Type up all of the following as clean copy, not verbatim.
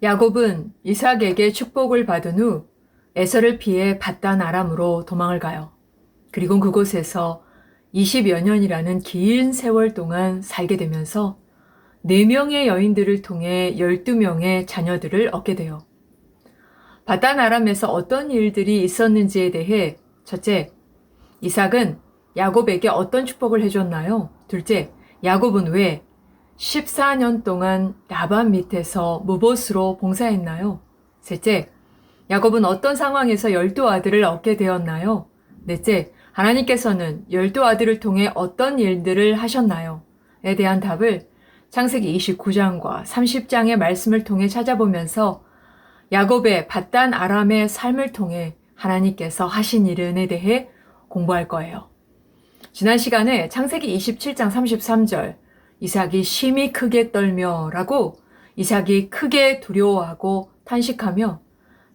야곱은 이삭에게 축복을 받은 후 에서를 피해 밧단 아람으로 도망을 가요. 그리고 그곳에서 20여 년이라는 긴 세월 동안 살게 되면서 4명의 여인들을 통해 12명의 자녀들을 얻게 돼요. 밧단 아람에서 어떤 일들이 있었는지에 대해 첫째, 이삭은 야곱에게 어떤 축복을 해줬나요? 둘째, 야곱은 왜 14년 동안 라반 밑에서 무보스로 봉사했나요? 셋째, 야곱은 어떤 상황에서 12아들을 얻게 되었나요? 넷째, 하나님께서는 12아들을 통해 어떤 일들을 하셨나요? 에 대한 답을 창세기 29장과 30장의 말씀을 통해 찾아보면서 야곱의 밧단 아람의 삶을 통해 하나님께서 하신 일에 대해 공부할 거예요. 지난 시간에 창세기 27장 33절 이삭이 심히 크게 떨며 라고 이삭이 크게 두려워하고 탄식하며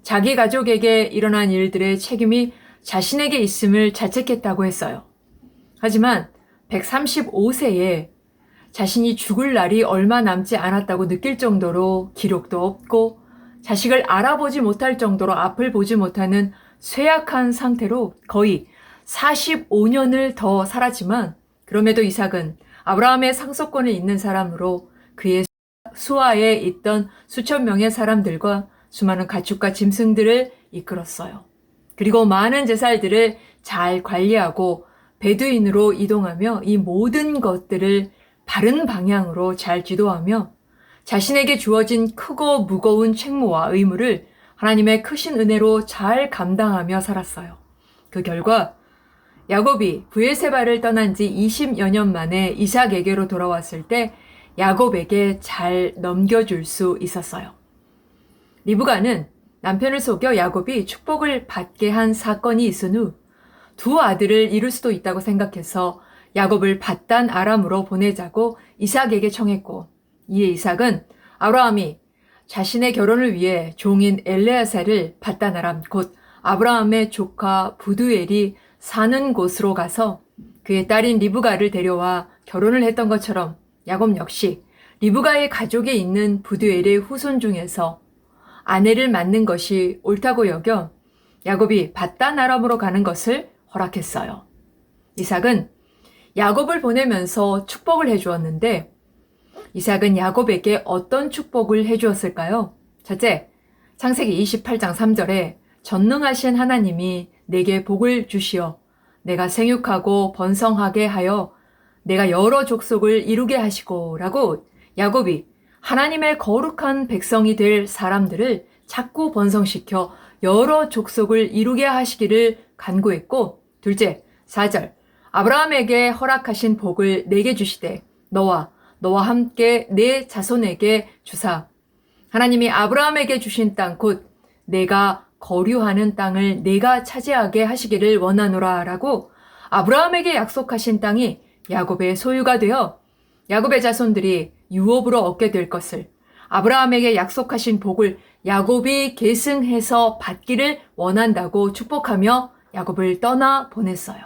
자기 가족에게 일어난 일들의 책임이 자신에게 있음을 자책했다고 했어요. 하지만 135세에 자신이 죽을 날이 얼마 남지 않았다고 느낄 정도로 기록도 없고 자식을 알아보지 못할 정도로 앞을 보지 못하는 쇠약한 상태로 거의 45년을 더 살았지만 그럼에도 이삭은 아브라함의 상속권을 잇는 사람으로 그의 수하에 있던 수천 명의 사람들과 수많은 가축과 짐승들을 이끌었어요. 그리고 많은 제사들을 잘 관리하고 베두인으로 이동하며 이 모든 것들을 바른 방향으로 잘 지도하며 자신에게 주어진 크고 무거운 책무와 의무를 하나님의 크신 은혜로 잘 감당하며 살았어요. 그 결과 야곱이 브엘세바를 떠난 지 20여 년 만에 이삭에게로 돌아왔을 때 야곱에게 잘 넘겨줄 수 있었어요. 리브가는 남편을 속여 야곱이 축복을 받게 한 사건이 있은 후 두 아들을 이룰 수도 있다고 생각해서 야곱을 밧단 아람으로 보내자고 이삭에게 청했고 이에 이삭은 아브라함이 자신의 결혼을 위해 종인 엘레아살을 밧단 아람 곧 아브라함의 조카 부두엘이 사는 곳으로 가서 그의 딸인 리브가를 데려와 결혼을 했던 것처럼 야곱 역시 리브가의 가족에 있는 부두엘의 후손 중에서 아내를 맡는 것이 옳다고 여겨 야곱이 밧단 아람으로 가는 것을 허락했어요. 이삭은 야곱을 보내면서 축복을 해주었는데 이삭은 야곱에게 어떤 축복을 해주었을까요? 첫째, 창세기 28장 3절에 전능하신 하나님이 내게 복을 주시어 내가 생육하고 번성하게 하여 내가 여러 족속을 이루게 하시고 라고 야곱이 하나님의 거룩한 백성이 될 사람들을 자꾸 번성시켜 여러 족속을 이루게 하시기를 간구했고 둘째, 4절 아브라함에게 허락하신 복을 내게 주시되 너와 함께 내 자손에게 주사 하나님이 아브라함에게 주신 땅 곧 내가 거류하는 땅을 내가 차지하게 하시기를 원하노라 라고 아브라함에게 약속하신 땅이 야곱의 소유가 되어 야곱의 자손들이 유업으로 얻게 될 것을 아브라함에게 약속하신 복을 야곱이 계승해서 받기를 원한다고 축복하며 야곱을 떠나 보냈어요.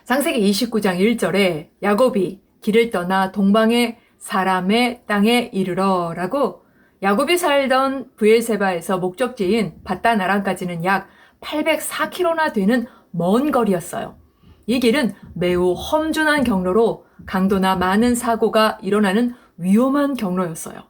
창세기 29장 1절에 야곱이 길을 떠나 동방의 사람의 땅에 이르러 라고 야곱이 살던 브엘세바에서 목적지인 밧단 아람까지는 약 804km나 되는 먼 거리였어요. 이 길은 매우 험준한 경로로 강도나 많은 사고가 일어나는 위험한 경로였어요.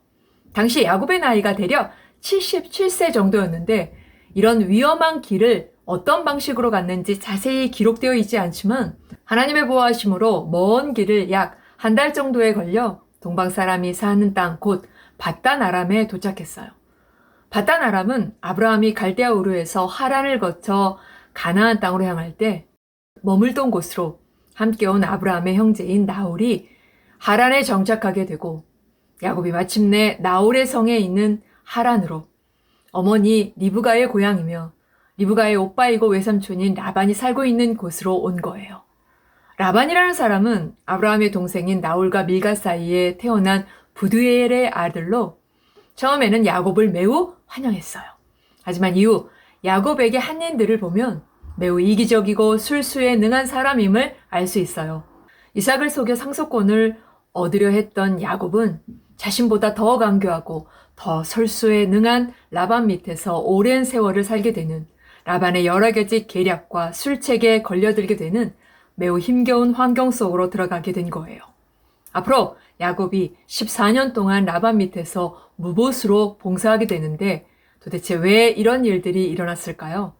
당시 야곱의 나이가 대략 77세 정도였는데 이런 위험한 길을 어떤 방식으로 갔는지 자세히 기록되어 있지 않지만 하나님의 보호하심으로 먼 길을 약 한 달 정도에 걸려 동방 사람이 사는 땅 곧 밧단 아람에 도착했어요. 밧단 아람은 아브라함이 갈대아 우르에서 하란을 거쳐 가나안 땅으로 향할 때 머물던 곳으로 함께 온 아브라함의 형제인 나홀이 하란에 정착하게 되고 야곱이 마침내 나홀의 성에 있는 하란으로 어머니 리브가의 고향이며 리브가의 오빠이고 외삼촌인 라반이 살고 있는 곳으로 온 거예요. 라반이라는 사람은 아브라함의 동생인 나홀과 밀가 사이에 태어난 부두엘의 아들로 처음에는 야곱을 매우 환영했어요. 하지만 이후 야곱에게 한 일들을 보면 매우 이기적이고 술수에 능한 사람임을 알 수 있어요. 이삭을 속여 상속권을 얻으려 했던 야곱은 자신보다 더 강교하고 더 설수에 능한 라반 밑에서 오랜 세월을 살게 되는, 라반의 여러 가지 계략과 술책에 걸려들게 되는 매우 힘겨운 환경 속으로 들어가게 된 거예요. 앞으로 야곱이 14년 동안 라반 밑에서 무보수로 봉사하게 되는데, 도대체 왜 이런 일들이 일어났을까요?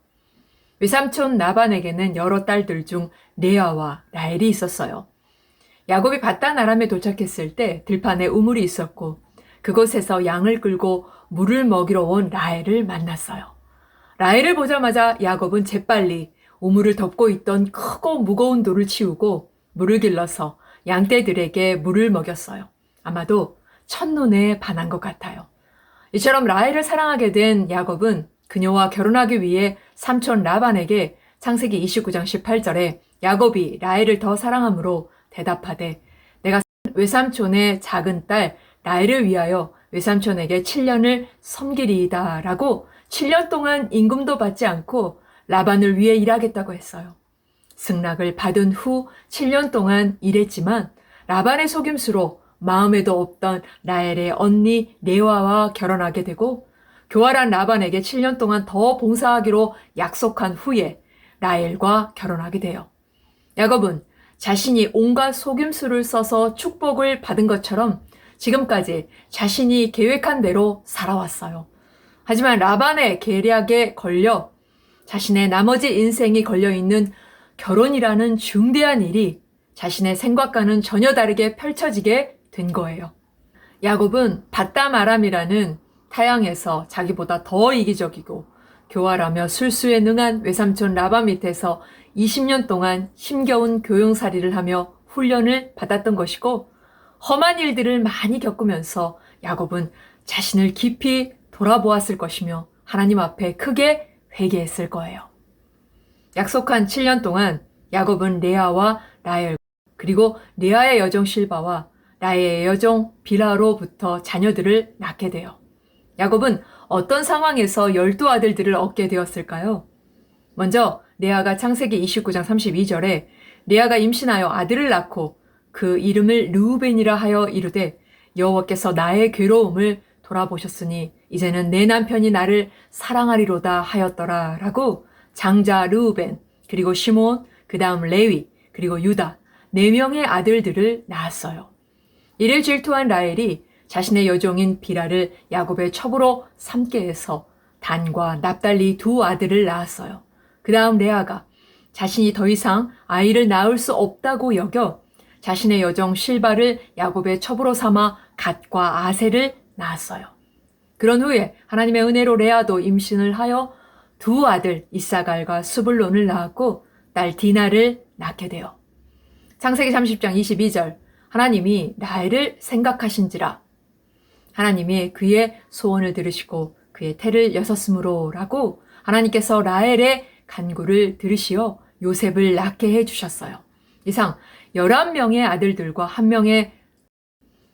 외삼촌 라반에게는 여러 딸들 중 레아와 라헬이 있었어요. 야곱이 밧단 아람에 도착했을 때 들판에 우물이 있었고, 그곳에서 양을 끌고 물을 먹이러 온 라헬을 만났어요. 라헬을 보자마자 야곱은 재빨리 우물을 덮고 있던 크고 무거운 돌을 치우고 물을 길러서 양떼들에게 물을 먹였어요. 아마도 첫눈에 반한 것 같아요. 이처럼 라헬을 사랑하게 된 야곱은 그녀와 결혼하기 위해 삼촌 라반에게 창세기 29장 18절에 야곱이 라헬을 더 사랑함으로 대답하되, 내가 외삼촌의 작은 딸 라헬을 위하여 외삼촌에게 7년을 섬기리이다 라고 7년 동안 임금도 받지 않고 라반을 위해 일하겠다고 했어요. 승낙을 받은 후 7년 동안 일했지만 라반의 속임수로 마음에도 없던 라헬의 언니 레아와 결혼하게 되고, 교활한 라반에게 7년 동안 더 봉사하기로 약속한 후에 라헬과 결혼하게 돼요. 야곱은 자신이 온갖 속임수를 써서 축복을 받은 것처럼 지금까지 자신이 계획한 대로 살아왔어요. 하지만 라반의 계략에 걸려 자신의 나머지 인생이 걸려있는 결혼이라는 중대한 일이 자신의 생각과는 전혀 다르게 펼쳐지게 된 거예요. 야곱은 밧담 아람이라는 타향에서 자기보다 더 이기적이고 교활하며 술수에 능한 외삼촌 라반 밑에서 20년 동안 힘겨운 교용살이를 하며 훈련을 받았던 것이고, 험한 일들을 많이 겪으면서 야곱은 자신을 깊이 돌아보았을 것이며 하나님 앞에 크게 회개했을 거예요. 약속한 7년 동안 야곱은 레아와 라헬, 그리고 레아의 여종 실바와 라헬의 여종 빌하로부터 자녀들을 낳게 돼요. 야곱은 어떤 상황에서 12아들들을 얻게 되었을까요? 먼저 레아가 창세기 29장 32절에 레아가 임신하여 아들을 낳고 그 이름을 르우벤이라 하여 이르되, 여호와께서 나의 괴로움을 돌아보셨으니 이제는 내 남편이 나를 사랑하리로다 하였더라 라고 장자 르우벤, 그리고 시몬, 그 다음 레위, 그리고 유다 4명의 아들들을 낳았어요. 이를 질투한 라헬이 자신의 여종인 비라를 야곱의 첩으로 삼게 해서 단과 납달리 2 아들을 낳았어요. 그 다음 레아가 자신이 더 이상 아이를 낳을 수 없다고 여겨 자신의 여종 실바를 야곱의 첩으로 삼아 갓과 아셀을 낳았어요. 그런 후에 하나님의 은혜로 레아도 임신을 하여 2 아들 이사갈과 스불론을 낳았고 딸 디나를 낳게 돼요. 창세기 30장 22절, 하나님이 라헬을 생각하신지라, 하나님이 그의 소원을 들으시고 그의 태를 여섰으므로 라고 하나님께서 라헬의 간구를 들으시어 요셉을 낳게 해주셨어요. 이상 11명의 아들들과 1명의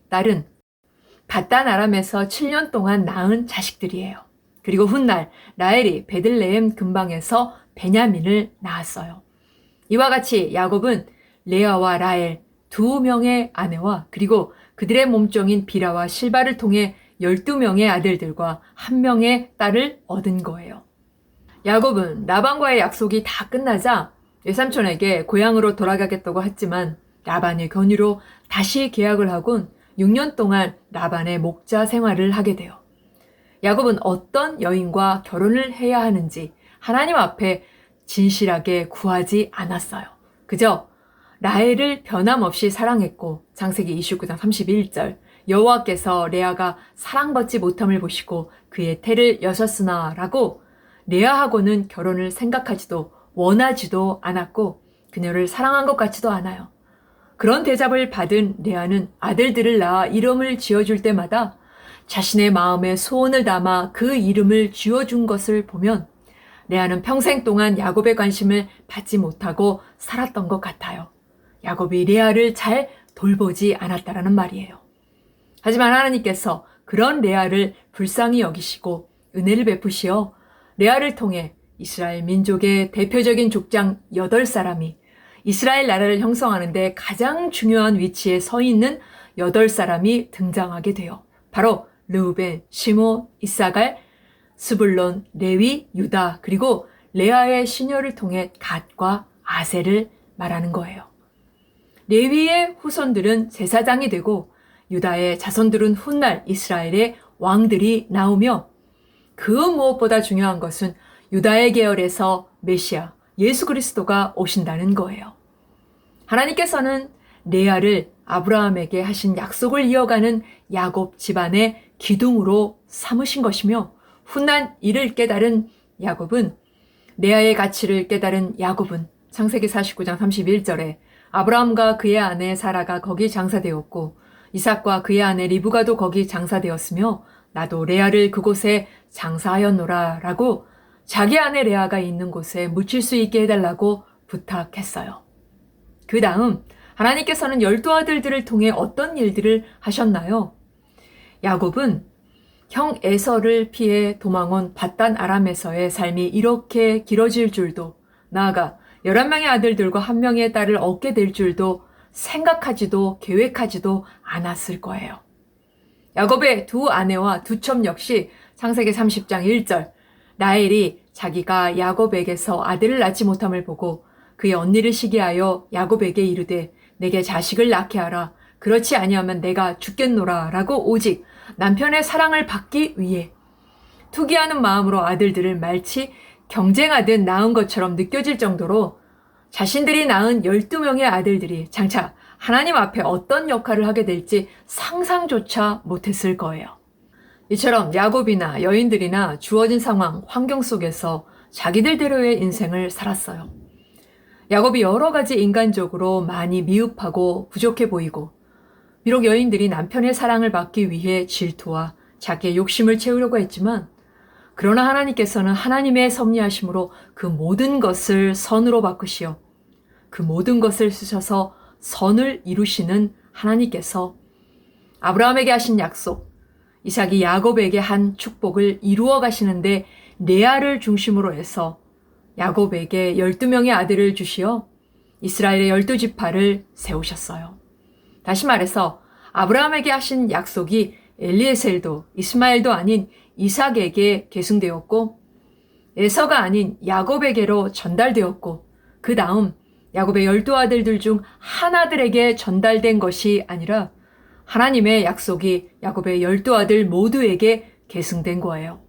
딸은 밧단 아람에서 7년 동안 낳은 자식들이에요. 그리고 훗날 라헬이 베들레헴 근방에서 베냐민을 낳았어요. 이와 같이 야곱은 레아와 라헬 2명의 아내와 그리고 그들의 몸종인 비라와 실바를 통해 12명의 아들들과 1명의 딸을 얻은 거예요. 야곱은 라반과의 약속이 다 끝나자 외삼촌에게 고향으로 돌아가겠다고 했지만 라반의 권유로 다시 계약을 하곤 6년 동안 라반의 목자 생활을 하게 돼요. 야곱은 어떤 여인과 결혼을 해야 하는지 하나님 앞에 진실하게 구하지 않았어요. 그저 라헬을 변함없이 사랑했고, 창세기 29장 31절, 여호와께서 레아가 사랑받지 못함을 보시고 그의 태를 여셨으나 라고 레아하고는 결혼을 생각하지도 원하지도 않았고 그녀를 사랑한 것 같지도 않아요. 그런 대접을 받은 레아는 아들들을 낳아 이름을 지어줄 때마다 자신의 마음에 소원을 담아 그 이름을 지어준 것을 보면 레아는 평생 동안 야곱의 관심을 받지 못하고 살았던 것 같아요. 야곱이 레아를 잘 돌보지 않았다라는 말이에요. 하지만 하나님께서 그런 레아를 불쌍히 여기시고 은혜를 베푸시어 레아를 통해 이스라엘 민족의 대표적인 족장 8사람이 이스라엘 나라를 형성하는 데 가장 중요한 위치에 서 있는 8사람이 등장하게 돼요. 바로 르우벤, 시몬, 이사갈, 스불론, 레위, 유다, 그리고 레아의 시녀를 통해 갓과 아셀을 말하는 거예요. 레위의 후손들은 제사장이 되고 유다의 자손들은 훗날 이스라엘의 왕들이 나오며 그 무엇보다 중요한 것은 유다의 계열에서 메시아, 예수 그리스도가 오신다는 거예요. 하나님께서는 레아를 아브라함에게 하신 약속을 이어가는 야곱 집안의 기둥으로 삼으신 것이며 훗날 이를 깨달은 야곱은 레아의 가치를 깨달은 야곱은 창세기 49장 31절에 아브라함과 그의 아내 사라가 거기 장사되었고 이삭과 그의 아내 리브가도 거기 장사되었으며 나도 레아를 그곳에 장사하였노라 라고 자기 아내 레아가 있는 곳에 묻힐 수 있게 해달라고 부탁했어요. 그 다음 하나님께서는 12아들들을 통해 어떤 일들을 하셨나요? 야곱은 형 에서를 피해 도망온 밧단 아람에서의 삶이 이렇게 길어질 줄도, 나아가 11명의 아들들과 1명의 딸을 얻게 될 줄도 생각하지도 계획하지도 않았을 거예요. 야곱의 두 아내와 두 첩 역시 창세기 30장 1절, 라헬이 자기가 야곱에게서 아들을 낳지 못함을 보고 그의 언니를 시기하여 야곱에게 이르되 내게 자식을 낳게 하라. 그렇지 아니하면 내가 죽겠노라 라고 오직 남편의 사랑을 받기 위해 투기하는 마음으로 아들들을 마치 경쟁하듯 낳은 것처럼 느껴질 정도로 자신들이 낳은 12명의 아들들이 장차 하나님 앞에 어떤 역할을 하게 될지 상상조차 못했을 거예요. 이처럼 야곱이나 여인들이나 주어진 상황, 환경 속에서 자기들대로의 인생을 살았어요. 야곱이 여러 가지 인간적으로 많이 미흡하고 부족해 보이고 비록 여인들이 남편의 사랑을 받기 위해 질투와 자기의 욕심을 채우려고 했지만 그러나 하나님께서는 하나님의 섭리하심으로 그 모든 것을 선으로 바꾸시어 그 모든 것을 쓰셔서 선을 이루시는 하나님께서 아브라함에게 하신 약속, 이삭이 야곱에게 한 축복을 이루어 가시는데 레아를 중심으로 해서 야곱에게 12명의 아들을 주시어 이스라엘의 12지파를 세우셨어요. 다시 말해서 아브라함에게 하신 약속이 엘리에셀도 이스마엘도 아닌 이삭에게 계승되었고 에서가 아닌 야곱에게로 전달되었고 그 다음 야곱의 12아들들 중 하나들에게 전달된 것이 아니라 하나님의 약속이 야곱의 12아들 모두에게 계승된 거예요.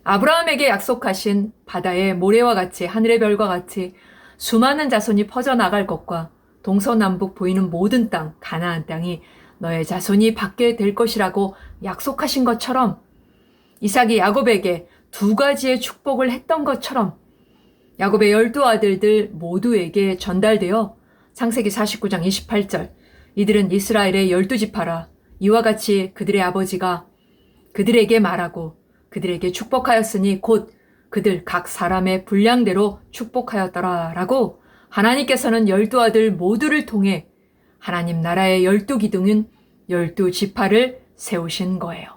아브라함에게 약속하신 바다의 모래와 같이 하늘의 별과 같이 수많은 자손이 퍼져나갈 것과 동서남북 보이는 모든 땅, 가나안 땅이 너의 자손이 받게 될 것이라고 약속하신 것처럼 이삭이 야곱에게 2가지의 축복을 했던 것처럼 야곱의 12아들들 모두에게 전달되어 창세기 49장 28절 이들은 이스라엘의 12지파라 이와 같이 그들의 아버지가 그들에게 말하고 그들에게 축복하였으니 곧 그들 각 사람의 분량대로 축복하였더라 라고 하나님께서는 12아들 모두를 통해 하나님 나라의 12기둥인 12지파를 세우신 거예요.